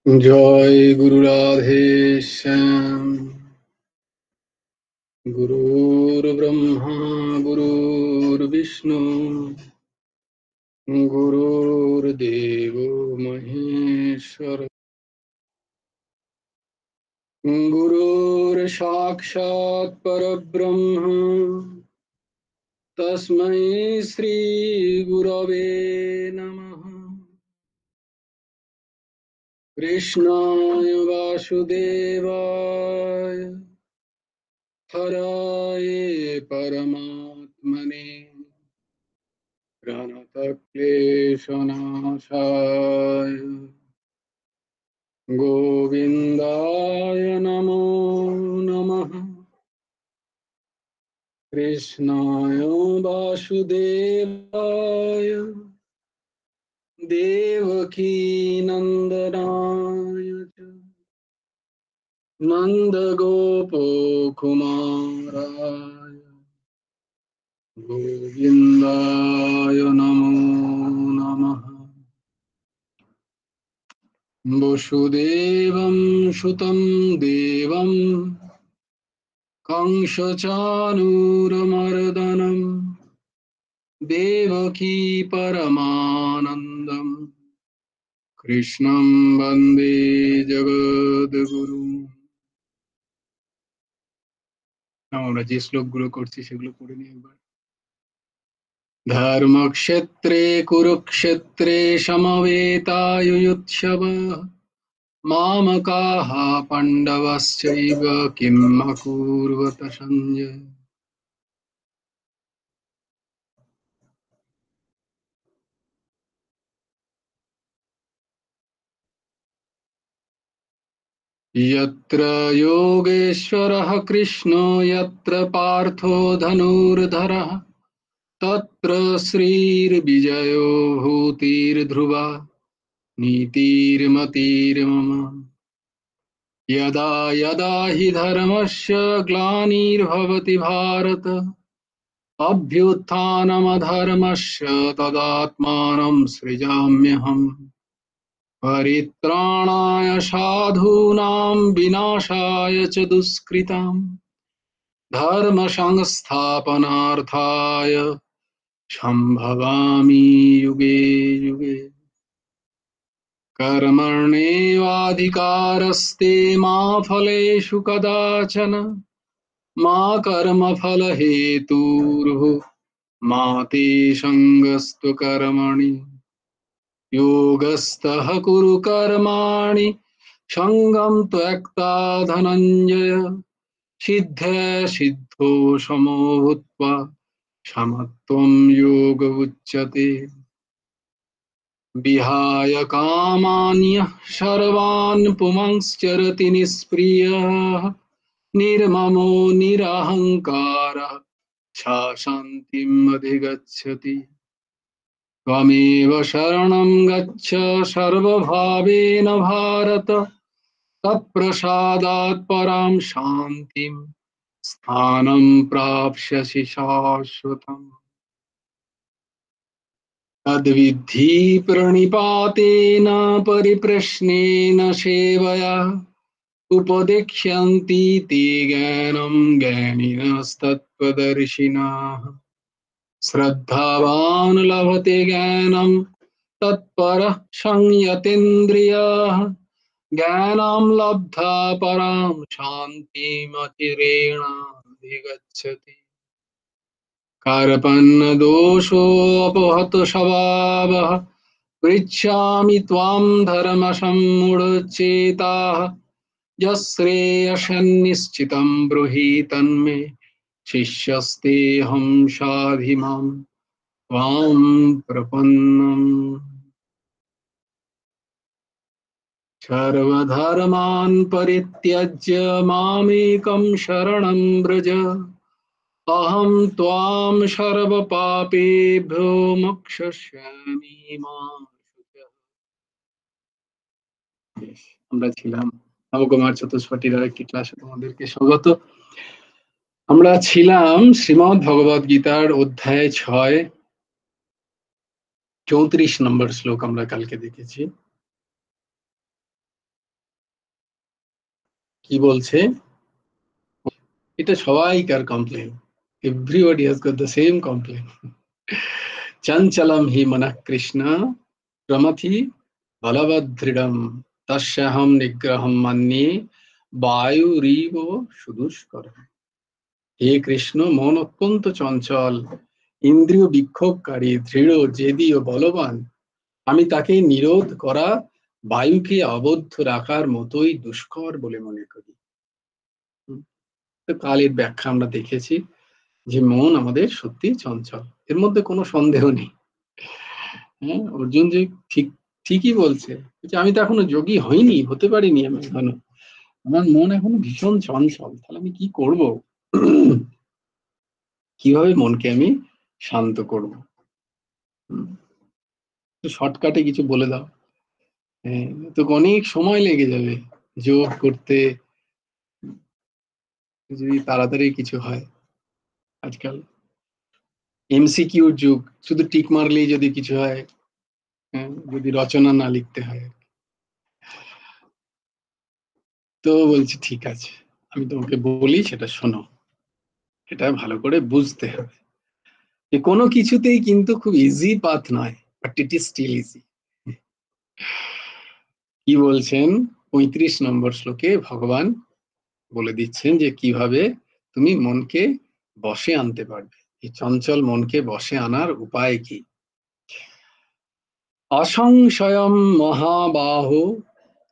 जय गुरु राधे श्याम। गुरुर्ब्रह्मा गुरुर्विष्णु गुरुर्देवो महेश्वर गुरुर्साक्षात् परब्रह्म तस्मै श्री गुरवे नमः। कृष्णाय वासुदेवाय हराये परमात्मने प्रणतक्लेशनाशाय गोविन्दाय नमो नमः। कृष्णाय वासुदेवाय देवकीनन्दनाय च नन्दगोपकुमाराय गोविन्दाय नमो नमः। वसुदेवं सुतं देवं कंसचाणूरमर्दनं देवकी परमानन्दं कृष्णं वन्दे जगद्गुरुं। আমরা যে শ্লোকগুলো করছি সেগুলো পড়ে নিই একবার। ধর্মক্ষেত্রে কুরুক্ষেত্রে সমবেতাयुयुत्सवः मामकाः पाण्डवश्चैव किम् अकुर्वत सञ्जय। यत्र योगेश्वरः कृष्णो यत्र पार्थो धनुर्धरः तत्र श्रीर्विजयो भूतिर्ध्रुवा नीतिर्मतिर्मम। यदा यदा हि धर्मस्य ग्लानिर्भवति भारत अभ्युत्थानमधर्मस्य तदात्मानं सृजाम्यहम्। परित्राणाय साधूनां विनाशाय च दुष्कृताम् धर्म संस्थापनार्थाय संभवामि युगे युगे। कर्मण्येवाधिकारस्ते मा फलेषु कदाचन मा कर्मफलहेतुर्भुः मा ते सङ्गस्तु कर्मणि। योगस्थः कुरु कर्माणि सङ्गं त्यक्त्वा धनञ्जय सिद्धे सिद्धो समो भूत्वा समत्वं योग उच्यते। विहाय कामान्यः सर्वान् पुंश्चरति निष्क्रियः निर्ममो निरहङ्कारः स शान्तिम् अधिगच्छति। त्वमेव शरणं गच्छ सर्वभावेन भारत तत्प्रसादात् परां शान्तिं स्थानं प्राप्स्यसि शाश्वतम्। तद्विद्धि प्रणिपातेन परिप्रश्नेन सेवया उपदेक्ष्यन्ति ते ज्ञानं ज्ञानिनस्तत्त्वदर्शिनः। श्रद्धावान् लभते ज्ञानं तत्परः संयतेन्द्रियः ज्ञानं लब्ध्वा परां शान्तिमचिरेणाधिगच्छति। कार्पण्यदोषोऽपहत स्वभावः पृच्छामि त्वां धर्मसम्मूढचेताः यश्रेयसन्निश्चितं ब्रूहि तन्मे शिष्यस्तेऽहं साधिमां त्वां प्रपन्नम्। सर्वधर्मान् परित्यज्य मामेकं शरणं व्रज अहं त्वां सर्वपापेभ्यो मोक्षयिष्यामि मा शुचः। আমরা ছিলাম নবকুমার চতুষ্পাঠীর আরেকটি ক্লাসে তোমাদেরকে স্বাগত। আমরা ছিলাম শ্রীমদ্ ভগবদ গীতার অধ্যায় 6 34 নম্বর শ্লোক আমরা কালকে দেখেছি। কি বলছে, এটা সবাইকার complain, everybody has got the same complain. চঞ্চলম হি মনঃ কৃষ্ণ প্রমথি বলবদৃঢ়ম তস্যাহম নিগ্রহম মন্যে বায়ুরিব সুদুষ্কর। হে কৃষ্ণ, মন অত্যন্ত চঞ্চল, ইন্দ্রিয় বিক্ষোভকারী, দৃঢ়, জেদি ও বলবান। আমি তাকে নিরোধ করা বায়ুকে আবদ্ধ রাখার মতোই দুষ্কর বলে মনে করি। তো কালের ব্যাখ্যা আমরা দেখেছি যে মন আমাদের সত্যি চঞ্চল, এর মধ্যে কোনো সন্দেহ নেই। হ্যাঁ, অর্জুন যে ঠিকই বলছে যে আমি তো এখনো যোগী হইনি, হতে পারিনি আমি এখনো, আমার মন এখনো ভীষণ চঞ্চল, তাহলে আমি কি করব? কিভাবে মনকে আমি শান্ত করব? শর্টকাটে কিছু বলে দাও। হ্যাঁ, তো অনেক সময় লেগে যাবে যোগ করতে, যদি তাড়াতাড়ি কিছু হয়। আজকাল এমসিকিউর যুগ, শুধু টিক মারলেই যদি কিছু হয়, হ্যাঁ, যদি রচনা না লিখতে হয়। তো বলছি ঠিক আছে, আমি তোমাকে বলি, সেটা শোনো, এটা ভালো করে বুঝতে হবে যে কোনো কিছুতেই কিন্তু খুব ইজি পাথ নয়, but it is still easy. কি বলছেন 35 নম্বর শ্লোকে ভগবান বলে দিচ্ছেন যে কিভাবে তুমি মনকে বশে আনতে পারবে, এই চঞ্চল মনকে বশে আনার উপায় কি। অসংশয়ম মহাবাহো,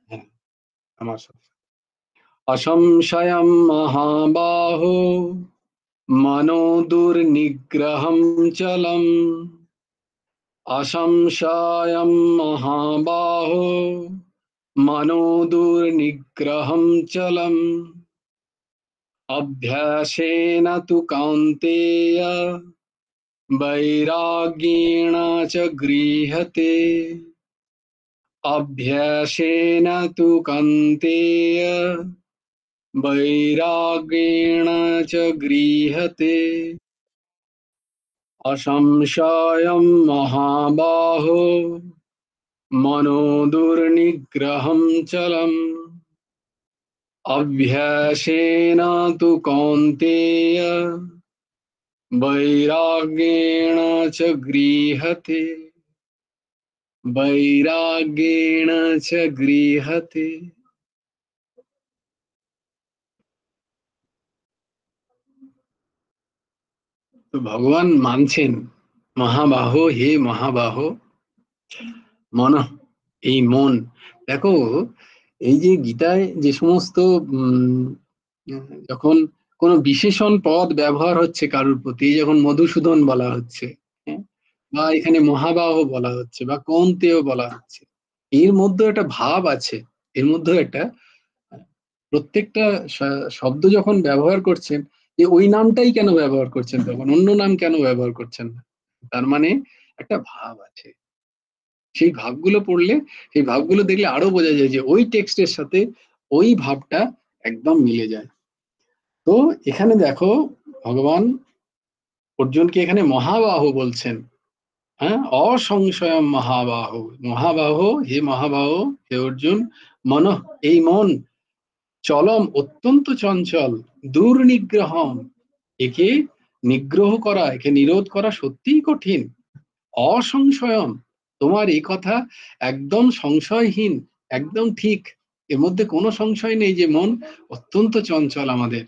হ্যাঁ আমার সাথে, অসংশয়ম মহাবাহো মনো দুর্নিগ্রহম চলম, অসংশয়ম মহাবাহো মনো দুর্নিগ্রহম চলম, অভ্যাসেন তু কৌন্তেয় বৈরাগ্যেণ চ গৃহতে, অভ্যাসেন তু কৌন্তেয় বৈরাগ্যেণ চ গৃহতে। অসংশয়ম মহাবাহো মনো দুর্নিগ্রহম চলম, অভ্যাসেন তু কৌন্তেয় বৈরাগ্যেণ চ গৃহতে, বৈরাগ্যেণ চ গৃহতে। তো ভগবান মানছেন, মহাবাহো, হে মহাবাহো মন, এই মন, দেখো এই যে গীতায় যে সমস্ত যখন কোন বিশেষণ পদ ব্যবহার হচ্ছে কারুর প্রতি, যখন মধুসূদন বলা হচ্ছে, হ্যাঁ, বা এখানে মহাবাহ বলা হচ্ছে বা কৌন্তেয় বলা হচ্ছে, এর মধ্যে একটা ভাব আছে, এর মধ্যে একটা, প্রত্যেকটা শব্দ যখন ব্যবহার করছেন, যে ওই নামটাই কেন ব্যবহার করছেন, তখন অন্য নাম কেন ব্যবহার করছেন না, তার মানে একটা ভাব আছে। সেই ভাবগুলো পড়লে, সেই ভাবগুলো দেখলে আরো বোঝা যায় যে ওই টেক্সটের সাথে ওই ভাবটা একদম মিলে যায়। তো এখানে দেখো ভগবান অর্জুনকে এখানে মহাবাহ বলছেন, হ্যাঁ, অসংশয় মহাবাহ, মহাবাহ, হে মহাবাহ, হে অর্জুন, মন, এই মন, চলম, অত্যন্ত চঞ্চল, দুর্নিগ্রহম, একে নিগ্রহ করা, একে নিরোধ করা সত্যিই কঠিন। অসংশয়ম, তোমার এই কথা একদম সংশয়হীন, একদম ঠিক, এর মধ্যে কোনো সংশয় নেই যে মন অত্যন্ত চঞ্চল আমাদের।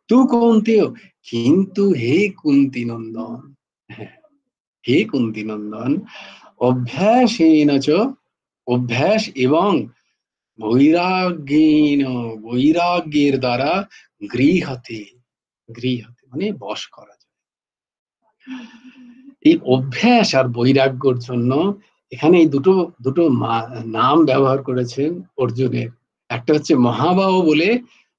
তু কৌন্তেয়, কিন্তু হে কুন্তি নন্দন, হ্যাঁ, হে কুন্তি নন্দন, অভ্যাসেন চ, অভ্যাস এবং বৈরাগ্যেন, বৈরাগ্যের দ্বারা গৃহতে, গৃহতে মানে বশ করা যায়। এই অভ্যাস আর বৈরাগ্যর জন্য এখানে এই দুটো দুটো নাম ব্যবহার করেছেন অর্জুনের। একটা হচ্ছে মহাবাহ বলে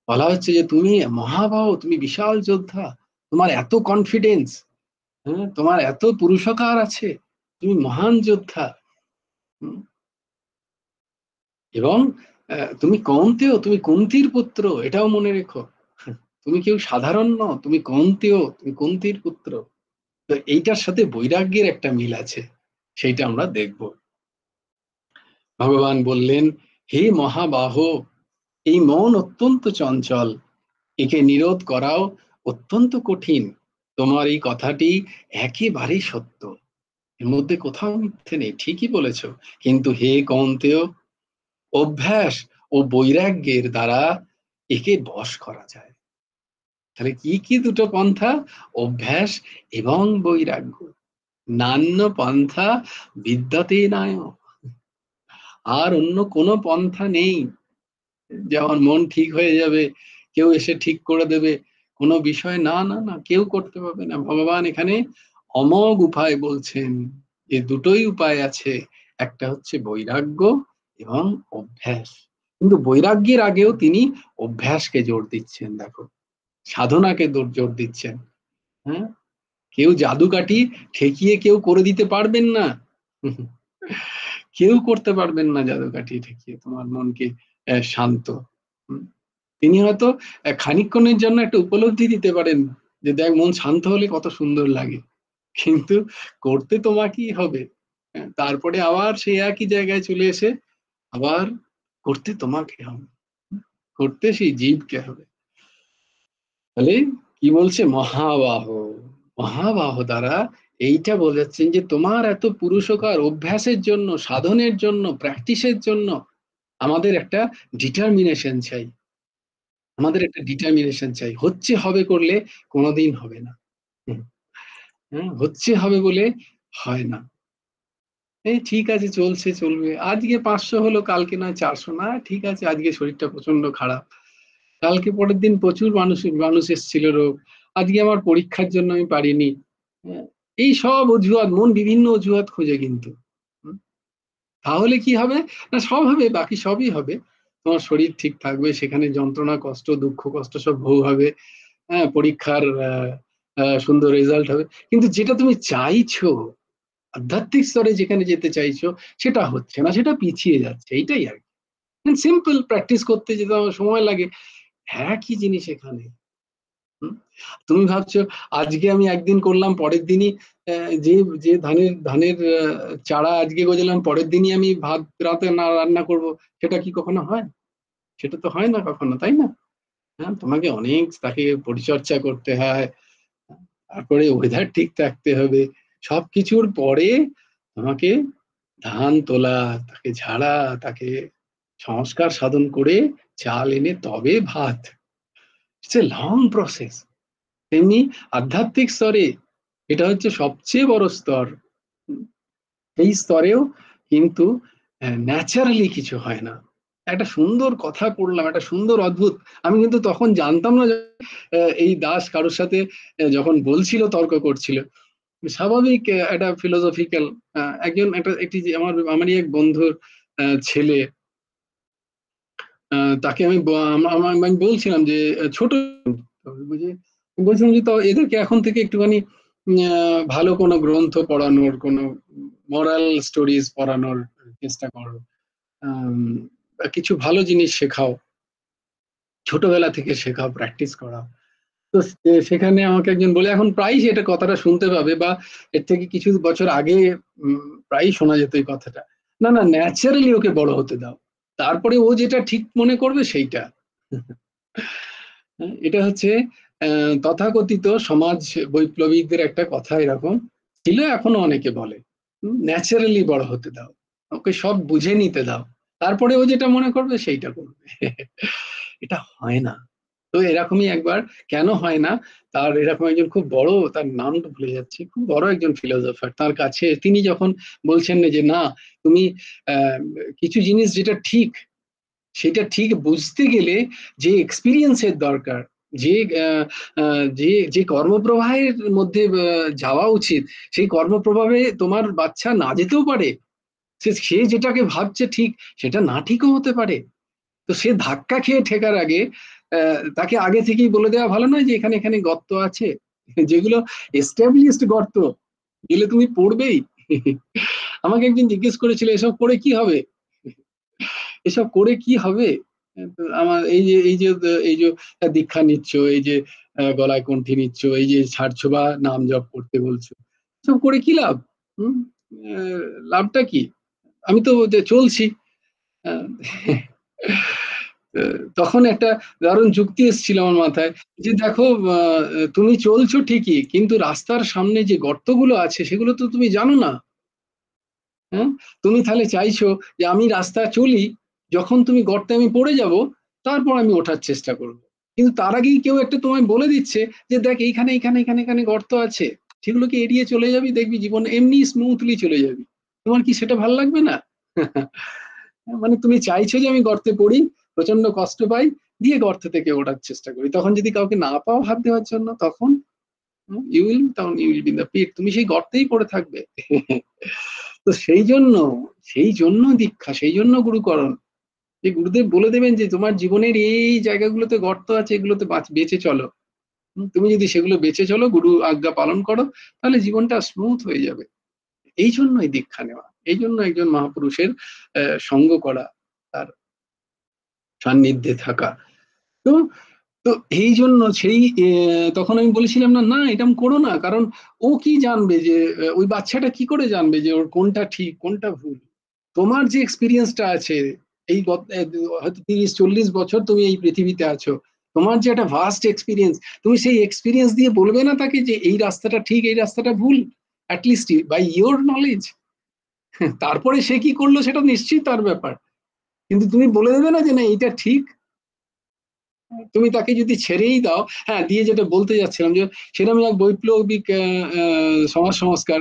বলা হচ্ছে যে তুমি মহাবাহ, তুমি বিশাল যোদ্ধা, তোমার এত কনফিডেন্স, হ্যাঁ, তোমার এত পুরুষকার আছে, তুমি মহান যোদ্ধা। এবং তুমি কৌন্তেয়, তুমি কুন্তির পুত্র, এটাও মনে রেখো, তুমি কেউ সাধারণ নও, তুমি কৌন্তেয়, তুমি কুন্তির পুত্র। তো এইটার সাথে বৈরাগ্যের একটা মিল আছে, সেইটা আমরা দেখব। ভগবান বললেন, হে মহাবাহ, এই মন অত্যন্ত চঞ্চল, একে নিরোধ করাও অত্যন্ত কঠিন। তোমার এই কথাটি একেবারেই সত্য, এর মধ্যে কোথাও মিথ্যে নেই, ঠিকই বলেছ। কিন্তু হে কৌন্তেয়, অভ্যাস ও বৈরাগ্যের দ্বারা একে বশ করা যায়। তাহলে কি কি দুটো পন্থা? অভ্যাস এবং বৈরাগ্য। নান্য পন্থা বিদ্যাতে নায়। আর অন্য কোনো পন্থা নেই। যেমন মন ঠিক হয়ে যাবে, কেউ এসে ঠিক করে দেবে, কোনো বিষয় না, না, না, কেউ করতে পারবে না। ভগবান এখানে অমোঘ উপায় বলছেন, যে দুটোই উপায় আছে, একটা হচ্ছে বৈরাগ্য এবং অভ্যাস। কিন্তু বৈরাগ্যের আগেও তিনি অভ্যাসকে জোর দিচ্ছেন, দেখো, সাধনাকে জোর দিচ্ছেন। হ্যাঁ, কেউ জাদুকাঠি ঠেকিয়ে কেউ করে দিতে পারবেন না। কেউ করতে পারবেন না জাদুকাঠি ঠেকিয়ে তোমার মনকে শান্ত। তিনি হয়তো খানিকক্ষণের জন্য একটা উপলব্ধি দিতে পারেন, যে দেখ মন শান্ত হলে কত সুন্দর লাগে, কিন্তু করতে তোমাকেই হবে। তারপরে আবার সেই একই জায়গায় চলে এসে আবার করতে তোমাকে হবে, করতে সেই জীবকে হবে। তাহলে কি বলছে মহাবাহ? মহাবাহ দ্বারা এইটা বোঝাচ্ছেন যে তোমার এত পুরুষকার অভ্যাসের জন্য, সাধনের জন্য, প্র্যাকটিসের জন্য আমাদের একটা ডিটারমিনেশন চাই। আমাদের একটা ডিটারমিনেশন চাই। হচ্ছে হবে করলে কোনোদিন হবে না। হুম, হ্যাঁ, হচ্ছে হবে বলে হয় না। এই ঠিক আছে, চলছে, চলবে। আজকে 500 হলো, কালকে নয় 400, না ঠিক আছে, আজকে শরীরটা প্রচন্ড খারাপ, কালকে পরের দিন প্রচুর মানুষ মানুষ এসেছিল রোগ, আজকে আমার পরীক্ষার জন্য আমি পারিনি। হ্যাঁ, এই সব অজুহাত, মন বিভিন্ন অজুহাত খোঁজে কিন্তু। হুম, তাহলে কি হবে? না সব হবে, বাকি সবই হবে। তোমার শরীর ঠিক থাকবে, সেখানে যন্ত্রণা, কষ্ট, দুঃখ, কষ্ট সব ভোগ হবে। হ্যাঁ, পরীক্ষার সুন্দর রেজাল্ট হবে। কিন্তু যেটা তুমি চাইছো, আধ্যাত্মিক স্তরে যেখানে যেতে চাইছো, সেটা হচ্ছে না, সেটা পিছিয়ে যাচ্ছে, এইটাই আর কি। সিম্পল প্র্যাকটিস করতে যেতে আমার সময় লাগে, একই জিনিস এখানে। হুম? তুমি ভাবছো আজকে আমি একদিন করলাম, পরের দিনই যে যে ধানের চারা আজকে গজালাম, পরের দিনই আমি ভাত রাতে না রান্না করব, সেটা কি কখনো হয়? সেটা তো হয় না কখনো, তাই না? হ্যাঁ, তোমাকে অনেক তাকে পরিচর্যা করতে হয়, তারপরে ওয়েদার ঠিক থাকতে হবে, সবকিছুর পরে তোমাকে ধান তোলা, তাকে ঝাড়া, তাকে সংস্কার সাধন করে চাল এনে তবে ভাত। It's a long process. তেমনি আধ্যাত্মিক স্তরে এটা হচ্ছে সবচেয়ে বড় স্তর। এই স্তরেও কিন্তু ন্যাচারালি কিছু হয় না। একটা সুন্দর কথা পড়লাম, একটা সুন্দর অদ্ভুত, আমি কিন্তু তখন জানতাম না যে এই দাস কারোর সাথে যখন বলছিল, তর্ক করছিল, স্বাভাবিক একটা ফিলোসফিক্যাল একজন একটা একটি যে আমারই এক বন্ধুর ছেলে, তাকে আমি বলছিলাম যে ছোট বুঝে বলছিলাম যে তো এদেরকে এখন থেকে একটুখানি ভালো কোনো গ্রন্থ পড়ানোর, কোনো মোরাল স্টোরিজ পড়ানোর চেষ্টা করো, কিছু ভালো জিনিস শেখাও, ছোটবেলা থেকে শেখাও, প্র্যাকটিস করাও। তো সেখানে আমাকে একজন বলে, এখন প্রায়ই এটা কথাটা শুনতে পাবে, বা এর থেকে কিছু বছর আগে প্রায়ই শোনা যেত এই কথাটা, না না, ন্যাচারালি ওকে বড় হতে দাও, তারপরে ও যেটা ঠিক মনে করবে সেইটা। এটা হচ্ছে তথাকথিত সমাজ বৈপ্লবিকদের একটা কথা, এরকম ছিল, এখনো অনেকে বলে, ন্যাচারালি বড় হতে দাও, ওকে সব বুঝে নিতে দাও, তারপরে ও যেটা মনে করবে সেইটা করবে। এটা হয় না। তো এরকমই একবার, কেন হয় না, তার এরকম একজন খুব বড়, তার নামটা ভুলে যাচ্ছি, খুব বড় একজন ফিলোসফার, তার কাছে তিনি যখন বলছেন যে না, তুমি আহ কিছু জিনিস যেটা ঠিক, সেটা ঠিক বুঝতে গেলে যে এক্সপিরিয়েন্সের দরকার, যে যে যে কর্মপ্রবাহের মধ্যে যাওয়া উচিত, সেই কর্মপ্রবাহে তোমার বাচ্চা না যেতেও পারে, সে যেটাকে ভাবছে ঠিক, সেটা না ঠিকও হতে পারে। তো সে ধাক্কা খেয়ে ঠেকার আগে তাকে আগে থেকেই বলে দেওয়া ভালো নয় যে এখানে এখানে গর্ত আছে, যেগুলো এস্টাবলিশড গর্ত, গেলে তুমি পড়বেই। আমাকে একদিন জিজ্ঞেস করেছিল, এসব করে কি হবে, এসব করে কি হবে? আমার এই যে দীক্ষা নিচ্ছ, এই যে গলায় কণ্ঠি নিচ্ছ, এই যে ছাড়ছো বা নাম জপ করতে বলছো, সব করে কি লাভ? হম, আহ, লাভটা কি? আমি তো চলছি। আহ, তখন একটা দারুণ যুক্তি এসেছিল আমার মাথায় যে দেখো, তুমি চলছো ঠিকই, কিন্তু রাস্তার সামনে যে গর্তগুলো আছে সেগুলো তো তুমি জানো না। হ্যাঁ, তুমি তাহলে চাইছো যে আমি রাস্তা চলি, যখন তুমি গর্তে আমি পড়ে যাব তারপর আমি ওঠার চেষ্টা করব। কিন্তু তার আগেই কেউ একটা তোমায় বলে দিচ্ছে যে দেখ এইখানে এখানে এখানে এখানে গর্ত আছে, সেগুলোকে এড়িয়ে চলে যাবি, দেখবি জীবন এমনি স্মুথলি চলে যাবি। তোমার কি সেটা ভালো লাগবে না? মানে তুমি চাইছো যে আমি গর্তে পড়ি, প্রচন্ড কষ্ট পাই, দিয়ে গর্ত থেকে ওঠার চেষ্টা করি, তখন যদি কাউকে না পাও হাত দেওয়ার জন্য, তখন you will be in the pit, তুমি সেই গর্তেই পড়ে থাকবে। তো সেই জন্য দীক্ষা, সেই জন্য গুরুকরণ, যে গুরুদেব বলে দেবেন যে তোমার জীবনের এই জায়গাগুলোতে গর্ত আছে, এগুলোতে বেঁচে চলো। তুমি যদি সেগুলো বেঁচে চলো, গুরু আজ্ঞা পালন করো, তাহলে জীবনটা স্মুথ হয়ে যাবে। এই জন্যই দীক্ষা নেওয়া, এই জন্য একজন মহাপুরুষের সঙ্গ করা, তার সান্নিধ্যে থাকা। তো তো এই জন্য সেই তখন আমি বলেছিলাম না না এটা করো না, কারণ ও কি জানবে যে ওই বাচ্চাটা কি করে জানবে যে ওর কোনটা ঠিক কোনটা ভুল? তোমার যে এক্সপিরিয়েন্সটা আছে, এই হয়তো 30-40 বছর তুমি এই পৃথিবীতে আছো, তোমার যে একটা ভাস্ট এক্সপিরিয়েন্স, তুমি সেই এক্সপিরিয়েন্স দিয়ে বলবে না তাকে যে এই রাস্তাটা ঠিক এই রাস্তাটা ভুল, অ্যাটলিস্ট বাই ইয়োর নলেজ। তারপরে সে কি করলো সেটা নিশ্চয়ই তার ব্যাপার, কিন্তু তুমি বলে দেবে না যে না এইটা ঠিক। তুমি তাকে যদি ছেড়েই দাও, হ্যাঁ, দিয়ে যেটা বলতে যাচ্ছিলাম যে সেরকম এক বৈপ্লবিক সমাজ সংস্কার,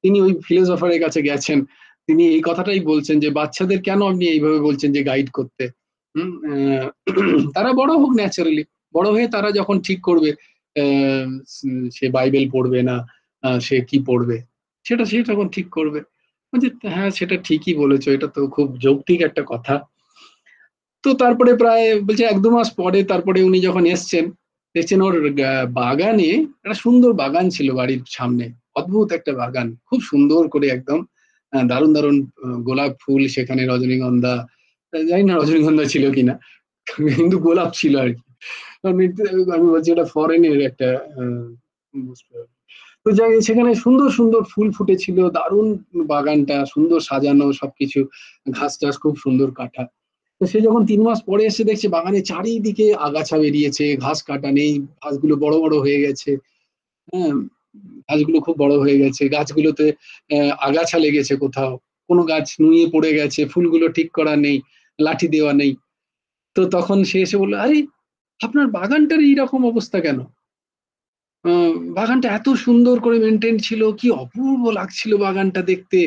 তিনি ওই ফিলোসফারের কাছে গেছেন, তিনি এই কথাটাই বলছেন যে বাচ্চাদের কেন আপনি এইভাবে বলছেন যে গাইড করতে। তারা বড় হোক ন্যাচারালি, বড় হয়ে তারা যখন ঠিক করবে আহ, সে বাইবেল পড়বে না, সে কি পড়বে, সেটা সে তখন ঠিক করবে। বলছে, হ্যাঁ সেটা ঠিকই বলেছো, এটা তো খুব যৌক্তিক একটা কথা। তো তারপরে প্রায় বলছে 1-2 মাস পরে তারপরে উনি যখন এসছেন, দেখছেন ওর বাগানে একটা সুন্দর বাগান ছিল বাড়ির সামনে, অদ্ভুত একটা বাগান, খুব সুন্দর করে একদম দারুণ দারুণ গোলাপ ফুল, সেখানে রজনীগন্ধা, জানি না রজনীগন্ধা ছিল কিনা, কিন্তু গোলাপ ছিল আর কি। আমি বলছি এটা ফরেনের একটা আহ, তো যাই সেখানে সুন্দর সুন্দর ফুল ফুটেছিল, দারুণ বাগানটা সুন্দর সাজানো সবকিছু, ঘাস টাস খুব সুন্দর কাটা। তো সে যখন 3 মাস পরে এসে দেখছে বাগানে চারিদিকে আগাছা বেরিয়েছে, ঘাস কাটা নেই, ঘাসগুলো বড় বড় হয়ে গেছে। হ্যাঁ, ঘাসগুলো খুব বড় হয়ে গেছে, গাছগুলোতে আগাছা লেগেছে কোথাও, কোনো গাছ নুয়ে পড়ে গেছে, ফুলগুলো ঠিক করা নেই, লাঠি দেওয়া নেই। তো তখন সে এসে বললো, আরে আপনার বাগানটার এইরকম অবস্থা কেন? বাগানটা এত সুন্দর করে মেনটেন ছিল, কি অপূর্ব লাগছিল বাগানটা দেখতে,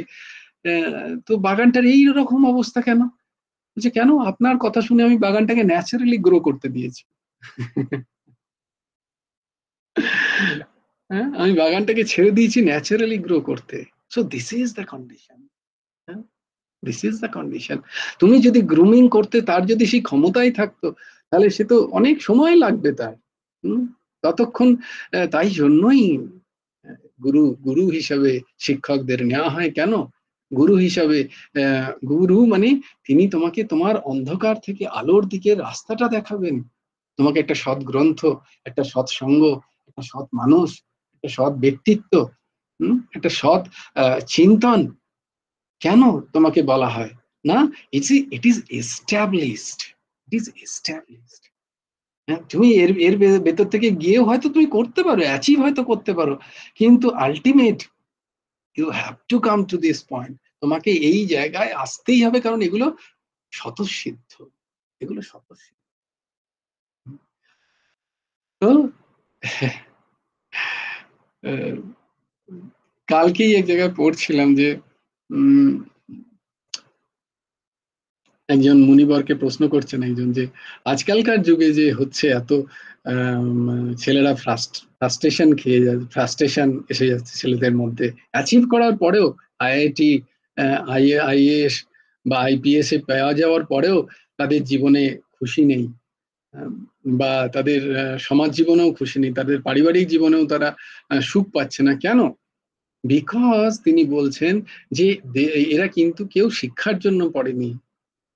তো বাগানটার এই রকম অবস্থা কেন? বলছে কেন, আপনার কথা শুনে আমি বাগানটাকে ন্যাচারালি গ্রো করতে দিয়েছি। হ্যাঁ, আমি বাগানটাকে ছেড়ে দিয়েছি ন্যাচারালি গ্রো করতে। So this is the condition. This is the condition. তুমি যদি গ্রুমিং করতে তার যদি সেই ক্ষমতাই থাকতো, তাহলে সে তো অনেক সময় লাগবে তার। হুম, ততক্ষণ তাই জন্যই গুরু গুরু হিসাবে শিক্ষকদের নেওয়া হয় কেন? গুরু হিসাবে গুরু মানে তিনি তোমাকে তোমার অন্ধকার থেকে আলোর দিকে রাস্তাটা দেখাবেন, তোমাকে একটা সৎ গ্রন্থ, একটা সৎসঙ্গ, একটা সৎ মানুষ, একটা সৎ ব্যক্তিত্ব, একটা সৎ চিন্তন কেন তোমাকে বলা হয় না? It is established, it is established. হ্যাঁ, তুমি এর এর ভেতর থেকে গিয়েও হয়তো তুমি করতে পারো, অ্যাচিভ হয়তো করতে পারো, কিন্তু ultimate you have to come to this point, তোমাকে এই জায়গায় আসতেই হবে, কারণ এগুলো স্বতঃসিদ্ধ, এগুলো স্বতঃসিদ্ধ। তো আহ, কালকেই এক জায়গায় পড়ছিলাম যে উম একজন মুনিবরকে প্রশ্ন করছেন একজন যে আজকালকার যুগে যে হচ্ছে এত ছেলেরা ফ্রাস্ট্রেশন খেয়ে যাচ্ছে, ফ্রাস্ট্রেশন এসে যাচ্ছে ছেলেদের মধ্যে, অ্যাচিভ করার পরেও আইআইটি, আইএএস বা আইপিএস এ পাওয়া যাওয়ার পরেও তাদের জীবনে খুশি নেই, আহ, বা তাদের সমাজ জীবনেও খুশি নেই, তাদের পারিবারিক জীবনেও তারা সুখ পাচ্ছে না কেন? বিকজ তিনি বলছেন যে এরা কিন্তু কেউ শিক্ষার জন্য পড়েনি,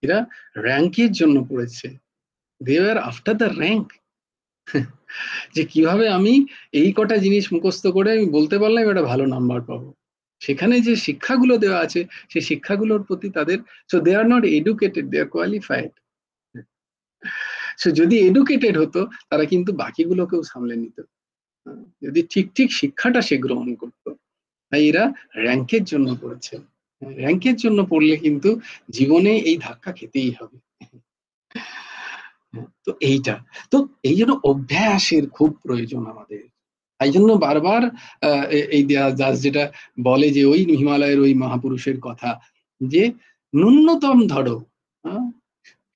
এরা র্যাঙ্কের জন্য পড়েছে, দে আর আফটার দ্য র্যাঙ্ক। যে কিভাবে আমি এই কটা জিনিস মুখস্থ করে আমি বলতে পারলাম একটা ভালো নাম্বার পাবো, সেখানে যে শিক্ষাগুলো দেওয়া আছে সেই শিক্ষাগুলোর প্রতি তাদের, so they are not educated, they are qualified. সে যদি এডুকেটেড হতো তারা কিন্তু বাকিগুলোকেও সামলে নিত। যদি ঠিক ঠিক শিক্ষাটা সে গ্রহণ করতো। তাই এরা র্যাঙ্কের জন্য পড়েছে। র্যাঙ্কের জন্য পড়লে কিন্তু জীবনে এই ধাক্কা খেতেই হবে। তো এইটা, তো এই জন্য অভ্যাসের খুব প্রয়োজন আমাদের। তাই জন্য বারবার এই দাস যেটা বলে যে ওই হিমালয়ের ওই মহাপুরুষের কথা, যে ন্যূনতম ধরো,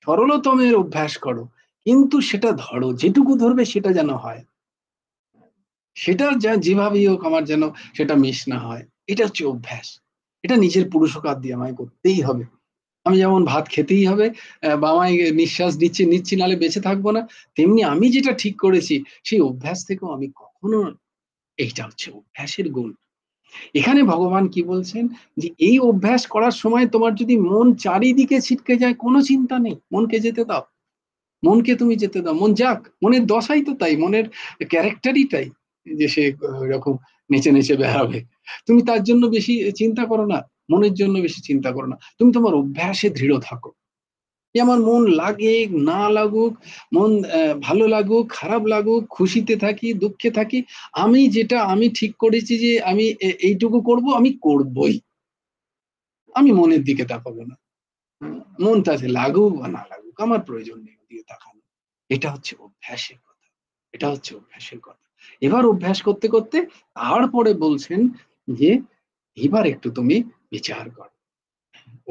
সরলতমের অভ্যাস করো, কিন্তু সেটা ধরো, যেটুকু ধরবে সেটা যেন হয়, সেটা যা যেভাবেই হোক আমার যেন সেটা মিস না হয়। এটা হচ্ছে অভ্যাস। এটা নিজের পুরুষকার দিয়ে আমায় করতেই হবে। আমি যেমন ভাত খেতেই হবে, বামায় নিঃশ্বাস দিচ্ছি নিচ্ছি নালে বেঁচে থাকবো না, তেমনি আমি যেটা ঠিক করেছি সেই অভ্যাস থেকেও আমি কখনো, এইটা হচ্ছে অভ্যাসের গুণ। এখানে ভগবান কি বলছেন, যে এই অভ্যাস করার সময় তোমার যদি মন চারিদিকে ছিটকে যায়, কোনো চিন্তা নেই, মনকে যেতে দাও। মনকে তুমি যেতে দাও, মন যাক। মনের দশাই তো তাই, মনের ক্যারেক্টারই তাই, যে সে এরকম নেচে নেচে বেড়াবে। তুমি তার জন্য বেশি চিন্তা করো না, মনের জন্য বেশি চিন্তা করো না, তুমি তোমার অভ্যাসে দৃঢ় থাকো। যে আমার মন লাগে না লাগুক, মন ভালো লাগুক খারাপ লাগুক, খুশিতে থাকি দুঃখে থাকি, আমি যেটা আমি ঠিক করেছি যে আমি এইটুকু করব, আমি করবই। আমি মনের দিকে তাকাবো না। মন তাতে লাগুক বা না লাগুক, আমার প্রয়োজন নেই ওদিকে তাকানো। এটা হচ্ছে অভ্যাসের কথা। এটা হচ্ছে অভ্যাসের কথা। এবার অভ্যাস করতে করতে তারপরে বলছেন যে এবার একটু তুমি বিচার করো।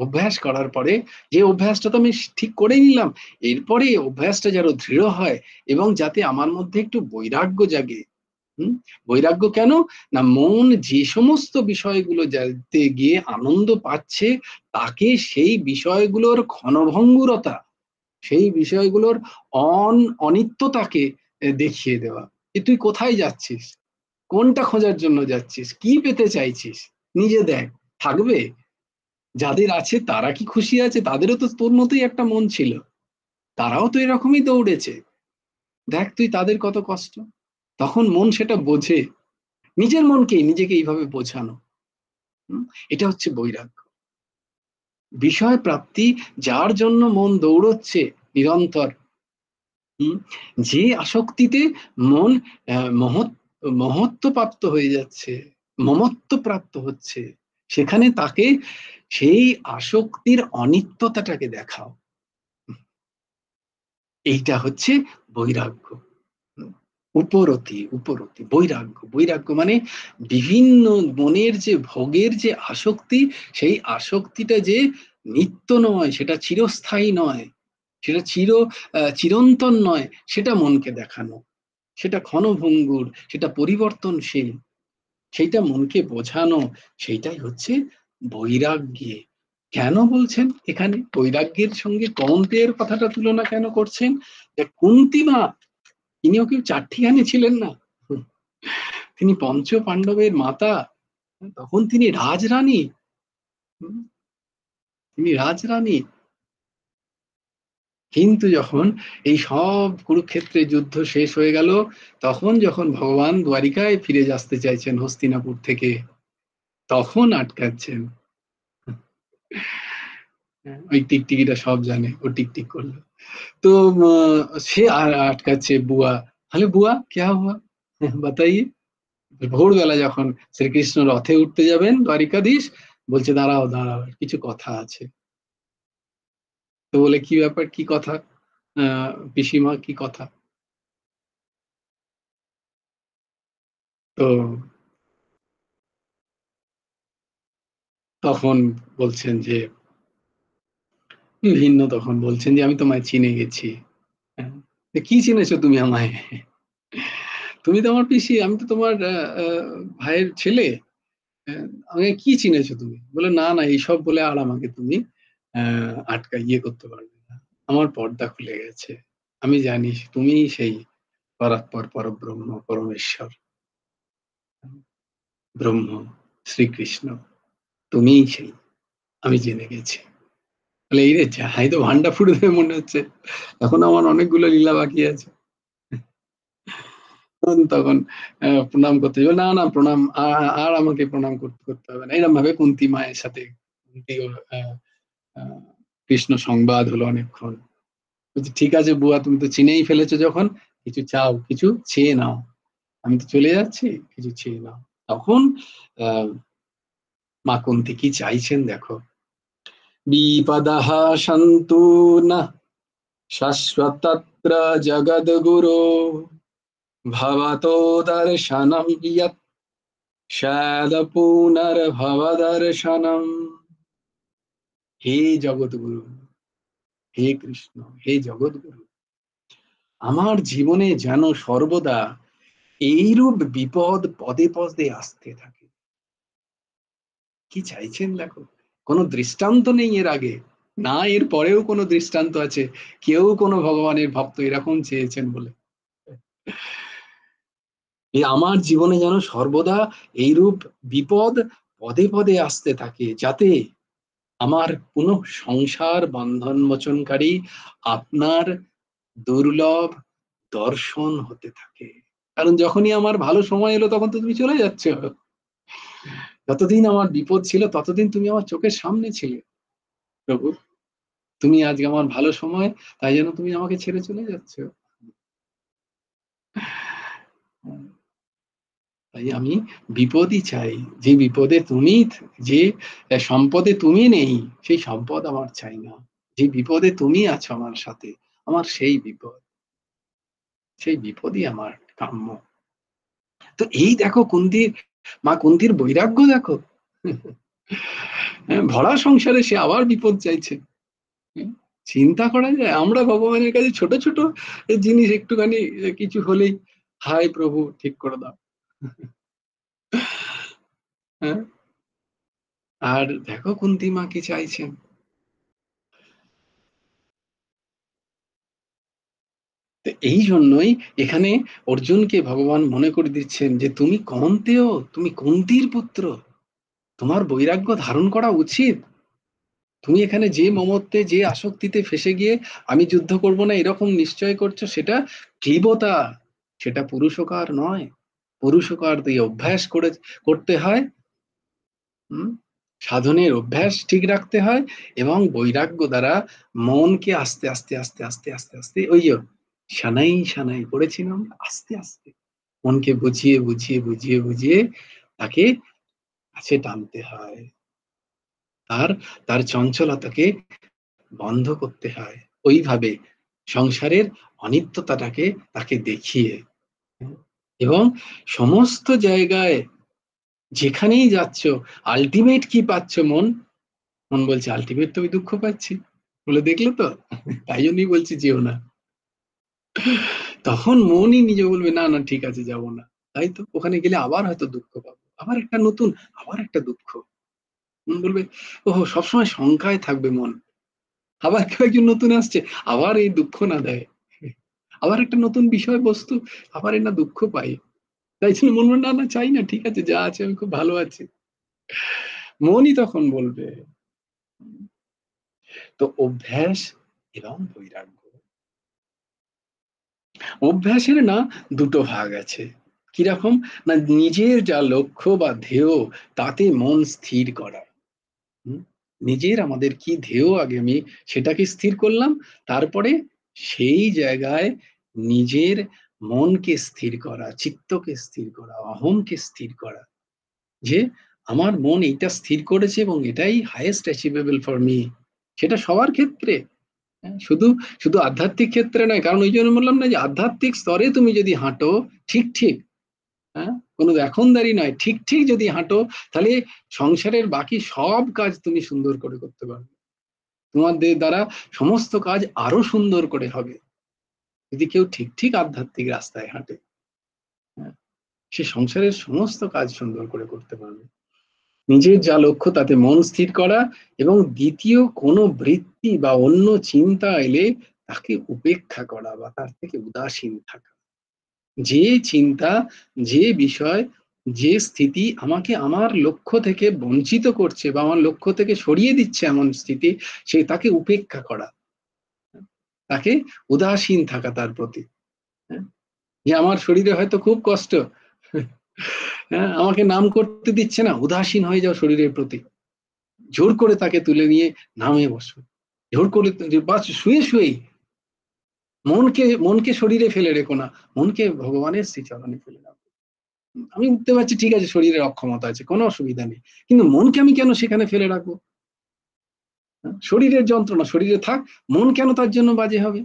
অভ্যাস করার পরে, যে অভ্যাসটা তো আমি ঠিক করে নিলাম, এরপরে অভ্যাসটা যেন দৃঢ় হয় এবং যাতে আমার মধ্যে একটু বৈরাগ্য জাগে। বৈরাগ্য কেন? না, মন যে সমস্ত বিষয়গুলো যাতে গিয়ে আনন্দ পাচ্ছে, তাকে সেই বিষয়গুলোর ক্ষণভঙ্গুরতা, সেই বিষয়গুলোর অনিত্যতাকে দেখিয়ে দেওয়া। যে তুই কোথায় যাচ্ছিস, কোনটা খোঁজার জন্য যাচ্ছিস, কি পেতে চাইছিস, নিজে দেখ। থাকবে? যাদের আছে তারা কি খুশি আছে? তাদেরও তো তোর মতোই একটা মন ছিল, তারাও তো এরকমই দৌড়েছে। দেখ তুই তাদের কত কষ্ট। তখন মন সেটা বোঝে। নিজের মনকে নিজেকে এইভাবে বোঝানো, এটা হচ্ছে বৈরাগ্য। বিষয় প্রাপ্তি, যার জন্য মন দৌড়চ্ছে নিরন্তর, যে আসক্তিতে মন মহত্ব প্রাপ্ত হয়ে যাচ্ছে, মমত্ব প্রাপ্ত হচ্ছে, সেখানে তাকে সেই আসক্তির অনিত্যতাটাকে দেখাও। এইটা হচ্ছে বৈরাগ্য। উপরতি উপরতি বৈরাগ্য। বৈরাগ্য মানে বিভিন্ন মনের যে ভোগের যে আসক্তি, সেই আসক্তিটা যে নিত্য নয়, সেটা চিরস্থায়ী নয়, সেটা চিরন্তন নয়, সেটা মনকে দেখানো। সেটা ক্ষণভঙ্গুর, সেটা পরিবর্তনশীল, সেইটা মনকে বোঝানো। সেইটাই হচ্ছে বৈরাগ্যে। কেন বলছেন এখানে বৈরাগ্যের সঙ্গে কৌন্তের কথাটা তুলনা কেন করছেন? যে কুন্তী মা, তিনিও কেউ চারটিখানি ছিলেন না, তিনি পঞ্চ পাণ্ডবের মাতা, তখন তিনি রাজরানী। তিনি রাজরানী। কিন্তু যখন এই সব কুরুক্ষেত্রে যুদ্ধ শেষ হয়ে গেল, তখন যখন ভগবান দ্বারিকায় ফিরে আসতে চাইছেন হস্তিনাপুর থেকে, তখন আটকাচ্ছেন। ওই টিকটিকিটা সব জানে, ও টিকটিক করলো। তো সে আটকাচ্ছে বুয়া। তাহলে বুয়া क्या हुआ बताइए। ভোরবেলা যখন শ্রীকৃষ্ণ রথে উঠতে যাবেন দ্বারিকাধীশ, বলছে দাঁড়াও দাঁড়াও কিছু কথা আছে। তো বলে কি ব্যাপার, কি কথা? পিসিমা কি কথা? তো তখন বলছেন যে বিভিন্ন, তখন বলছেন যে আমি তোমায় চিনে গেছি। হ্যাঁ, কি চিনেছো তুমি আমায়? তুমি তো আমার পিসি, আমি তো তোমার ভাইয়ের ছেলে। আমাকে কি চিনেছো তুমি? বলে না না, এইসব বলে আর আমাকে তুমি আটকা করতে পারবে না। আমার পর্দা খুলে গেছে। আমি জানি তুমি সেই পরাৎপর পরব্রহ্ম পরমেশ্বর, ব্রহ্ম, শ্রীকৃষ্ণ, তুমিই সেই। আমি জেনে গেছি। বলে এই রে যাই তো ভান্ডা ফুটে দেবে মনে হচ্ছে, এখন আমার অনেকগুলো লীলা বাকি আছে। তখন প্রণাম করতে যাবে, না না প্রণাম, আর আমাকে প্রণাম করতে করতে হবে না। এরকম ভাবে কুন্তী মায়ের সাথে কুন্তী আহ, আহ, কৃষ্ণ সংবাদ হলো অনেকক্ষণ। বলছি ঠিক আছে বুয়া, তুমি তো চিনেই ফেলেছো, যখন কিছু চাও, কিছু চেয়ে নাও, আমি তো চলে যাচ্ছি, কিছু চেয়ে নাও। তখন আহ মা কুন্তি কি চাইছেন দেখো, বিপদঃ সন্তু না শাশ্বতত্র জগদ্গুরো ভবতো দর্শনম ইয়ৎ স্যাদ পুনর্ভবদর্শনম। হে জগৎগুরু, হে কৃষ্ণ, হে জগৎগুরু, আমার জীবনে যেন সর্বদা এইরূপ বিপদ পদে পদে আসতে থাকে। কি চাইছেন দেখো, কোনো দৃষ্টান্ত নেই এর আগে, না এর পরেও কোনো দৃষ্টান্ত আছে কেউ কোনো ভগবানের ভক্ত এরকম চেয়েছেন বলে। এই আমার জীবনে যেন সর্বদা এইরূপ বিপদ পদে পদে আসতে থাকে, যাতে আমার কোনো সংসার বন্ধন মোচনকারী আপনার দুর্লভ দর্শন হতে থাকে। কারণ যখনই আমার ভালো সময় এলো তখন তো তুমি চলে যাচ্ছ, যতদিন আমার বিপদ ছিল ততদিন তুমি আমার চোখের সামনে ছিলে প্রভু। তুমি আজকে আমার ভালো সময়, তাই জন্য তুমি আমাকে ছেড়ে চলে যাচ্ছ। তাই আমি বিপদই চাই, যে বিপদে তুমি, যে সম্পদে তুমি নেই সেই সম্পদ আমার চাই না, যে বিপদে তুমি আছো আমার সাথে, আমার সেই বিপদ, সেই বিপদই আমার কাম্য। তো এই দেখো কুন্তির, মা কুন্তির বৈরাগ্য দেখো। ভরা সংসারে সে আবার বিপদ চাইছে। চিন্তা করা যায়, আমরা ভগবানের কাছে ছোট ছোট জিনিস একটুখানি কিছু হলেই, হাই প্রভু ঠিক করে দাও। হ্যাঁ, আর দেখো কুন্তী মা কি চাইছেন। তো এই জন্যই এখানে অর্জুনকে ভগবান মনে করে দিচ্ছেন যে তুমি কৌন্তেয়, তুমি কুন্তির পুত্র, তোমার বৈরাগ্য ধারণ করা উচিত। তুমি এখানে যে মমত্বে, যে আসক্তিতে ফেসে গিয়ে আমি যুদ্ধ করব না এরকম নিশ্চয় করছো, সেটা ক্লীবতা, সেটা পুরুষকার নয়। পুরুষকার দিয়ে অভ্যাস করে করতে হয়। হুম, সাধনের অভ্যাস ঠিক রাখতে হয়, এবং বৈরাগ্য দ্বারা মনকে আস্তে আস্তে আস্তে আস্তে আস্তে আস্তে, ওই যে সানাই সানাই পড়েছিলাম, আস্তে আস্তে মনকে বুঝিয়ে বুঝিয়ে বুঝিয়ে বুঝিয়ে তাকে কাছে টানতে হয়, তার তার চঞ্চলতাকে বন্ধ করতে হয়, ওইভাবে সংসারের অনিত্যতাটাকে তাকে দেখিয়ে। এবং সমস্ত জায়গায় যেখানেই যাচ্ছ আলটিমেট কি পাচ্ছ মন, মন বলছে আলটিমেট তো আমি দুঃখ পাচ্ছি, বলে দেখলে তো, তাই জন্যই বলছি যেও না। তখন মনই নিজে বলবে না না ঠিক আছে যাব না, তাই তো ওখানে গেলে আবার হয়তো দুঃখ পাবো, আবার একটা নতুন, আবার একটা দুঃখ। মন বলবে ওহো, সবসময় শঙ্কায় থাকবে মন, আবার কেউ একজন নতুন আসছে, আবার এই দুঃখ না দেয়, আবার একটা নতুন বিষয়বস্তু, আবার এ না দুঃখ পাই। তাই জন্য মন বলবে, না না চাই না, ঠিক আছে যা আছে আমি খুব ভালো আছি। মনই তখন বলবে। তো অভ্যাস এবং বৈরাগ্য, অভ্যাসের না দুটো ভাগ আছে। কিরকম, না নিজের যা লক্ষ্য বা ধ্যেয় তাতে মন স্থির করা। হুম? নিজের আমাদের কি ধ্যেয় আগে আমি সেটাকে স্থির করলাম, তারপরে সেই জায়গায় নিজের মনকে স্থির করা, চিত্তকে স্থির করা, অহংকে স্থির করা, যে আমার মন এইটা স্থির করেছে এবং এটাই হাইয়েস্ট অ্যাচিভেবল ফর মি। সেটা সবার ক্ষেত্রে, হ্যাঁ, শুধু শুধু আধ্যাত্মিক ক্ষেত্রে নয়, কারণ ওই জন্য বললাম না যে আধ্যাত্মিক স্তরে তুমি যদি হাঁটো ঠিক ঠিক, হ্যাঁ, কোনো এখনদারি নয়, ঠিক ঠিক যদি হাঁটো, তাহলে সংসারের বাকি সব কাজ তুমি সুন্দর করে করতে পারবে, তোমাদের দ্বারা সমস্ত কাজ আরো সুন্দর করে হবে, যদি কেউ ঠিক ঠিক আধ্যাত্মিক রাস্তায় হাঁটে। হ্যাঁ, সে সংসারের সমস্ত কাজ সুন্দর করে করতে পারবে। নিজের যা লক্ষ্য তাতে মন স্থির করা, এবং দ্বিতীয় কোনো বৃত্তি বা অন্য চিন্তা এলে তাকে উপেক্ষা করা বা তার থেকে উদাসীন থাকা। যে চিন্তা, যে বিষয়, যে স্থিতি আমাকে আমার লক্ষ্য থেকে বঞ্চিত করছে বা আমার লক্ষ্য থেকে সরিয়ে দিচ্ছে, এমন স্থিতি, সে তাকে উপেক্ষা করা, তাকে উদাসীন থাকা তার প্রতি। হ্যাঁ, যে আমার শরীরে হয়তো খুব কষ্ট, হ্যাঁ, আমাকে নাম করতে দিচ্ছে না, উদাসীন হয়ে যাও শরীরের প্রতি, জোর করে তাকে তুলে নিয়ে নামে বসো, জোর করে বা শুয়ে শুয়েই মনকে শরীরে ফেলে রেখো না, মনকে ভগবানের শ্রীচরণে ফেলে রাখো। আমি বুঝতে পারছি ঠিক আছে শরীরের অক্ষমতা আছে, কোনো অসুবিধা নেই, কিন্তু মনকে আমি কেন সেখানে ফেলে রাখবো? শরীরের যন্ত্রণা শরীরে থাক, মন কেন তার জন্য বাজে হবে?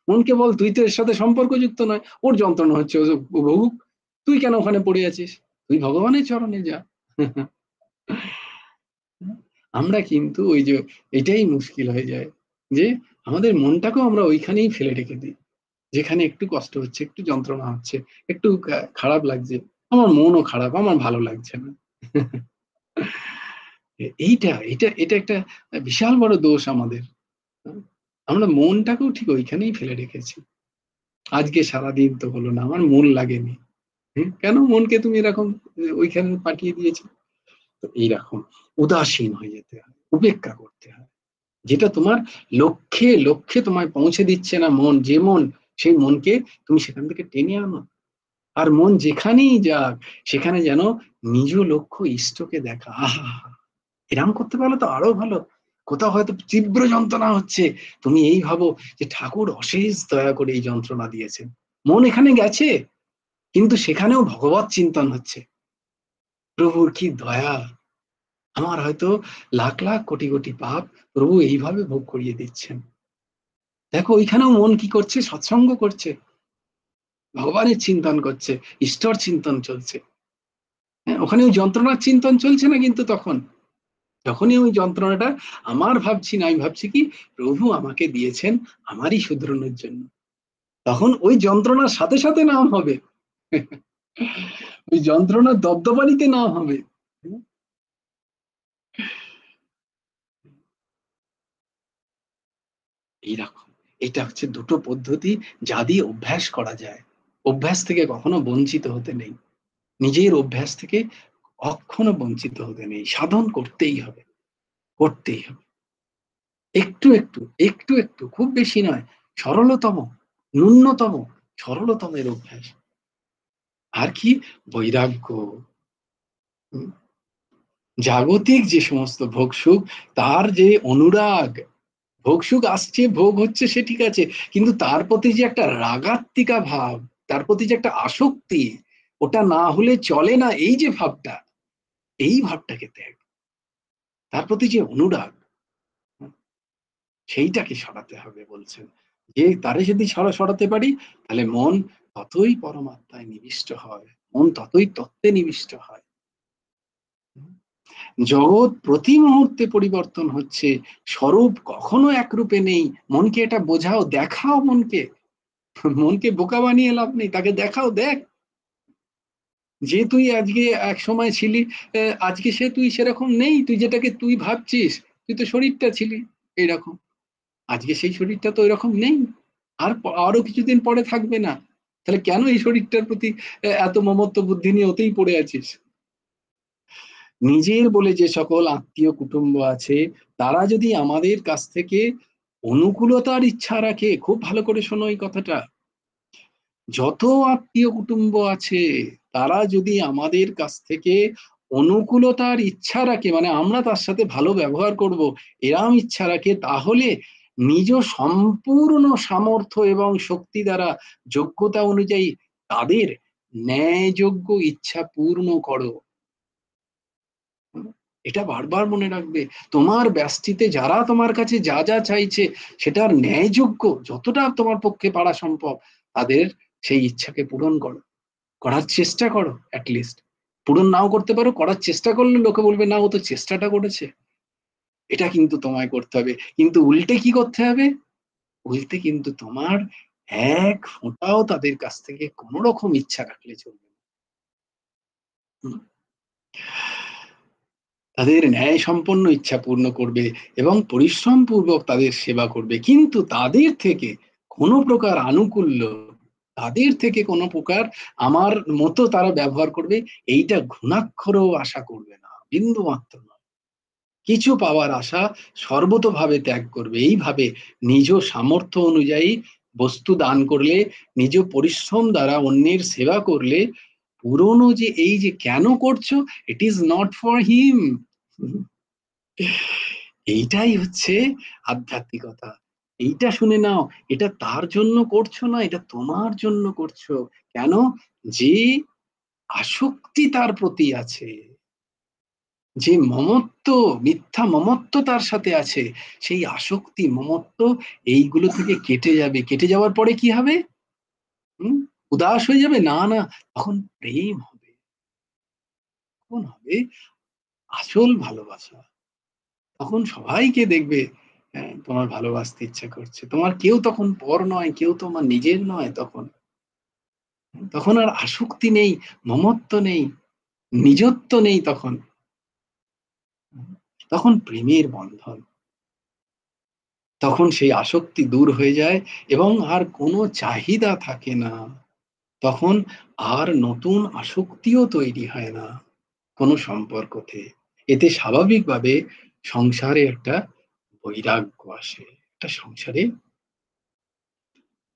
মনকে বল তুই তো এর সাথে সম্পর্কযুক্ত নয়, ওর যন্ত্রণা হচ্ছে ও ভুগুক, তুই কেন ওখানে পড়ে আছিস, তুই ভগবানের চরণে যা। আমরা কিন্তু ওই যে এটাই মুশকিল হয়ে যায় যে আমাদের মনটাকেও আমরা ওইখানেই ফেলে রেখে দিই, যেখানে একটু কষ্ট হচ্ছে, একটু যন্ত্রণা হচ্ছে, একটু খারাপ লাগছে, আমার মনও খারাপ, আমার ভালো লাগছে না। এইটা এটা এটা একটা বিশাল বড় দোষ আমাদের। আমরা মনটাকেও ঠিক ওইখানেই ফেলে রেখেছি। আজকে সারাদিন তো হলো না, আমার মন লাগেনি। কেন মনকে তুমি এরকম ওইখানে পাঠিয়ে দিয়েছো? তো এইরকম উদাসীন হয়ে যেতে হয়, উপেক্ষা করতে হয়। যেটা তোমার লক্ষ্যে লক্ষ্যে তোমায় পৌঁছে দিচ্ছে না মন, যে মন, সেই মনকে তুমি সেখান থেকে টেনে আনো। আর মন যেখানেই যাক সেখানে যেন নিজ লক্ষ্য ইষ্টকে দেখা। আহা, এরকম করতে পারলে তো আরো ভালো। কোথাও হয়তো তীব্র যন্ত্রণা হচ্ছে, তুমি এই ভাবো যে ঠাকুর অশেষ দয়া করে এই যন্ত্রণা দিয়েছেন, মন এখানে গেছে কিন্তু সেখানেও ভগবত চিন্তন হচ্ছে, প্রভুর কি দয়া, আমার হয়তো লাখ লাখ কোটি কোটি পাপ প্রভু এইভাবে ভোগ করিয়ে দিচ্ছেন। দেখো ওইখানেও মন কি করছে, সৎসঙ্গ করছে, ভগবানের চিন্তন করছে, ঈশ্বর চিন্তন চলছে। হ্যাঁ, ওখানে ওই যন্ত্রণার চিন্তন চলছে না, কিন্তু তখন যখনই ওই যন্ত্রণাটা আমার ভাবছি না, আমি ভাবছি কি প্রভু আমাকে দিয়েছেন আমারই শুধরানোর জন্য, তখন ওই যন্ত্রণার সাথে সাথে নাম হবে, ওই যন্ত্রণার দবদবানিতে নাম হবে। এইরকম, এটা হচ্ছে দুটো পদ্ধতি যা দিয়ে অভ্যাস করা যায়। অভ্যাস থেকে কখনো বঞ্চিত হতে নেই, নিজের অভ্যাস থেকে কখনো বঞ্চিত হতে নেই, সাধন করতেই হবে, করতেই হবে। একটু একটু একটু একটু, খুব বেশি নয়, সরলতম, ন্যূনতম সরলতমের অভ্যাস। আর কি? বৈরাগ্য। জাগতিক যে সমস্ত ভোগসুখ, তার যে অনুরাগ, ভোগসুখ আসছে ভোগ হচ্ছে সে ঠিক আছে, কিন্তু তার প্রতি যে একটা রাগাত্মিকা ভাব, তার প্রতি যে একটা আসক্তি, ওটা না হলে চলে না, এই যে ভাবটা, এই ভাবটাকে ত্যাগ, তার প্রতি যে অনুরাগ, সেইটাকে সরাতে হবে বলছেন। যে তারে যদি সরাতে পারি, তাহলে মন ততই পরমাত্মায় নিবিষ্ট হয়, মন ততই তত্ত্বে নিবিষ্ট হয়। জগৎ প্রতি মুহূর্তে পরিবর্তন হচ্ছে, স্বরূপ কখনো একরূপে নেই। মনকে এটা বোঝাও, দেখাও মনকে, মনকে বোকা বানিয়ে লাভ নেই, তাকে দেখাও, দেখ যে তুই আজকে এক সময় ছিলি, আজকে সে তুই সেরকম নেই, তুই যেটাকে তুই ভাবছিস, তুই তো শরীরটা ছিলি এইরকম, আজকে সেই শরীরটা তো এরকম নেই, আর আরো কিছুদিন পরে থাকবে না, তাহলে কেন এই শরীরটার প্রতি এত মমত্ব বুদ্ধি নিয়ে ওতেই পড়ে আছিস? নিজের বলে যে সকল আত্মীয় কুটুম্ব আছে, তারা যদি আমাদের কাছ থেকে অনুকূলতার ইচ্ছা রাখে, খুব ভালো করে শোনো এই কথাটা, যত আত্মীয় কুটুম্ব আছে তারা যদি আমাদের কাছ থেকে অনুকূলতার ইচ্ছা রাখে, মানে আমরা তার সাথে ভালো ব্যবহার করব, এরম ইচ্ছা রাখে, তাহলে নিজ সম্পূর্ণ সামর্থ্য এবং শক্তি দ্বারা, যোগ্যতা অনুযায়ী তাদের ন্যায়যোগ্য ইচ্ছা পূর্ণ করো। এটা বারবার মনে রাখবে, তোমার ব্যষ্টিতে যারা তোমার কাছে যা যা চাইছে সেটার ন্যায়যোগ্য যতটা তোমার পক্ষে পারা সম্ভব, তাদের সেই ইচ্ছাকে পূরণ করো, করার চেষ্টা করো, অ্যাটলিস্ট। পূরণ নাও করতে পারো, করার চেষ্টা করলে লোকে বলবে না ও তো চেষ্টাটা করেছে। এটা কিন্তু তোমায় করতে হবে, কিন্তু উল্টে কি করতে হবে? উল্টে কিন্তু তোমার এক ফোঁটাও তাদের কাছ থেকে কোন রকম ইচ্ছা রাখলে চলবে না। তাদের ন্যায় সম্পন্ন ইচ্ছা পূর্ণ করবে এবং পরিশ্রম পূর্বক তাদের সেবা করবে, কিন্তু তাদের থেকে কোনো প্রকার আনুকূল্য, তাদের থেকে কোনো প্রকার আমার মতো তারা ব্যবহার করবে, এইটা ঘুণাক্ষরেও আশা করবে না, বিন্দু মাত্র নয়। কিছু পাওয়ার আশা সর্বতোভাবে ত্যাগ করবে। এইভাবে নিজ সামর্থ্য অনুযায়ী বস্তু দান করলে, নিজ পরিশ্রম দ্বারা অন্যের সেবা করলে, পুরনো যে এই যে কেন করছো, it is not for him, এইটাই হচ্ছে আধ্যাত্মিকতা, এইটা শুনে নাও, এটা তার জন্য করছো না, এটা তোমার জন্য করছো। কেন? যে আসক্তি তার প্রতি আছে, যে মমত্ব, মিথ্যা মমত্ব তার সাথে আছে, সেই আসক্তি মমত্ব এইগুলো থেকে কেটে যাবে। কেটে যাওয়ার পরে কি হবে? হুম, উদাস হয়ে যাবে? না না, তখন প্রেম হবে। তখন হবে আসল ভালোবাসা। তখন সবাইকে দেখবে, হ্যাঁ, তোমার ভালোবাসতে ইচ্ছা করছে। তোমার কেউ তখন পর নয়, কেউ তোমার নিজের নয়। তখন তখন আর আসক্তি নেই, মমত্ব নেই, নিজত্ব নেই। তখন তখন প্রেমের বন্ধন, তখন সেই আসক্তি দূর হয়ে যায় এবং আর কোনো চাহিদা থাকে না। তখন আর নতুন আসক্তিও তৈরি হয় না কোনো সম্পর্কতে। এতে স্বাভাবিকভাবে সংসারে একটা বৈরাগ্য আসে, একটা সংসারে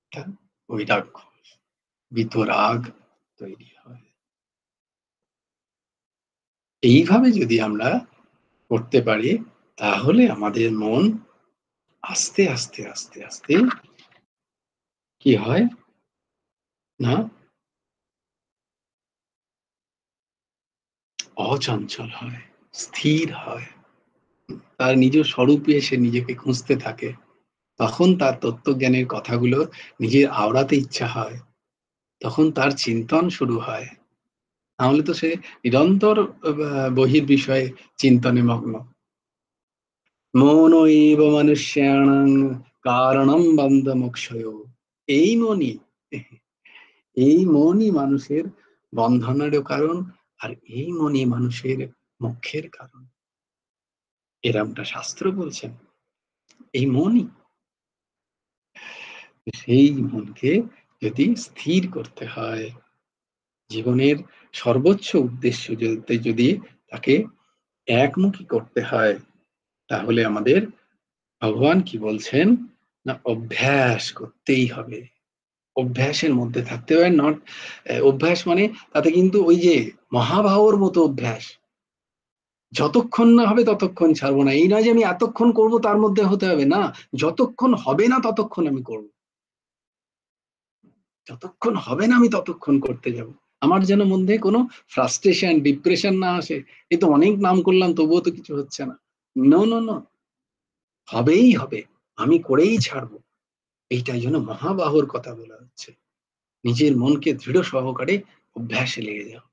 একটা বৈরাগ্য, বিতরাগ তৈরি হয়। এইভাবে যদি আমরা করতে পারি, তাহলে আমাদের মন আস্তে আস্তে আস্তে আস্তে কি হয় না, অচঞ্চল হয়, স্থির হয়, তার নিজ স্বরূপে সে নিজেকে খুঁজতে থাকে। তখন তার তত্ত্বজ্ঞানের কথাগুলো নিজের আওড়াতে ইচ্ছা হয়, তখন তার চিন্তন শুরু হয়। তাহলে তো সে নিরন্তর বহির বিষয়ে চিন্তনে মগ্ন। মন এব মনুষ্যাণং কারণম বন্ধ মোক্ষয়। এই মনই, এই মনই মানুষের বন্ধনেরও কারণ, আর এই মনই মানুষের মোক্ষের কারণ। এরমটা শাস্ত্র বলছেন। এই মনই, সেই মনকে যদি স্থির করতে হয়, জীবনের সর্বোচ্চ উদ্দেশ্য যদি তাকে একমুখী করতে হয়, তাহলে আমাদের ভগবান কি বলছেন না, অভ্যাস করতেই হবে। অভ্যাসের মধ্যে থাকতে হবে। নট অভ্যাস মানে তাতে কিন্তু ওই যে মহাভাবর মতো অভ্যাস, যতক্ষণ না হবে ততক্ষণ ছাড়বো না। এই নয় যে আমি এতক্ষণ করব তার মধ্যে হতে হবে না, যতক্ষণ হবে না ততক্ষণ আমি করব, যতক্ষণ হবে না আমি ততক্ষণ করতে যাব। আমার যেন মধ্যে কোনো ফ্রাস্ট্রেশন, ডিপ্রেশন না আসে, এই তো অনেক নাম করলাম তবুও তো কিছু হচ্ছে না। নো নো নো, হবেই হবে, আমি করেই ছাড়বো। এইটাই জন্য মহাবাহুর কথা বলা হচ্ছে। নিজের মনকে দৃঢ় সহকারে অভ্যাসে লেগে যাও,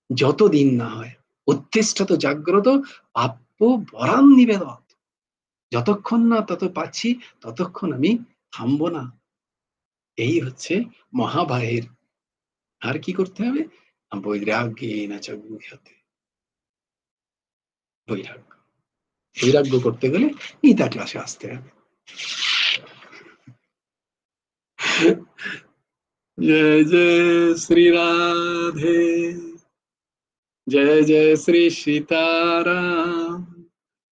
যতদিন না হয় উত্তিষ্ঠত জাগ্রত প্রাপ্য বরাম নিবেদন। যতক্ষণ না তত পাচ্ছি, ততক্ষণ আমি থামবো না। এই হচ্ছে মহাবাহের। আর কি করতে হবে? বৈরাগ্যে না চ গুহ্যতে। বৈরাগ্য, বৈরাগ্য করতে গেলে গীতা ক্লাসে আসতে হবে। जय जय श्री राधे, जय जय श्री सीताराम,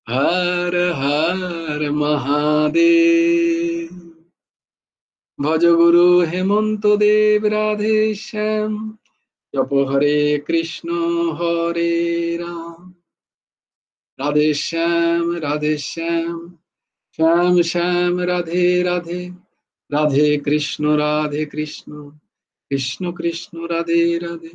हर हर महादेव। भज गुरु हेमंत देव राधे श्याम, जप हरे कृष्ण हरे राम, राधे श्याम, श्याम श्याम राधे राधे, राधे कृष्ण कृष्ण कृष्ण राधे राधे।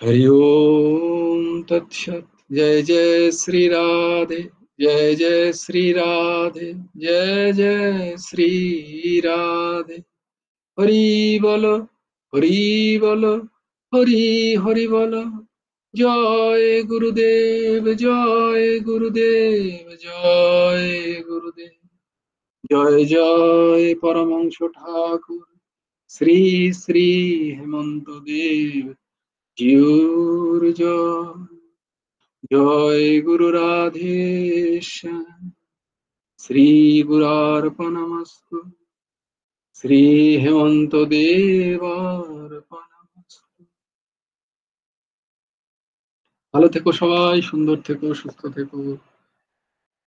हरि ओम तत्सत। जय जय श्री राधे, जय जय श्री राधे, जय जय श्री राधे। हरि बोलो, हरि बोलो, हरि हरि बोलो। जय गुरुदेव, जय गुरुदेव, जय गुरुदेव। जय जय परमंश ठाकुर श्री श्री हेमंत देव जिउर जय। जय गुरु राधेश्याम, श्री गुरार्पणमस्तु, শ্রী হেমন্ত দেবার্পণমস্তু। ভালো থেকো সবাই, সুন্দর থেকো, সুস্থ থেকো।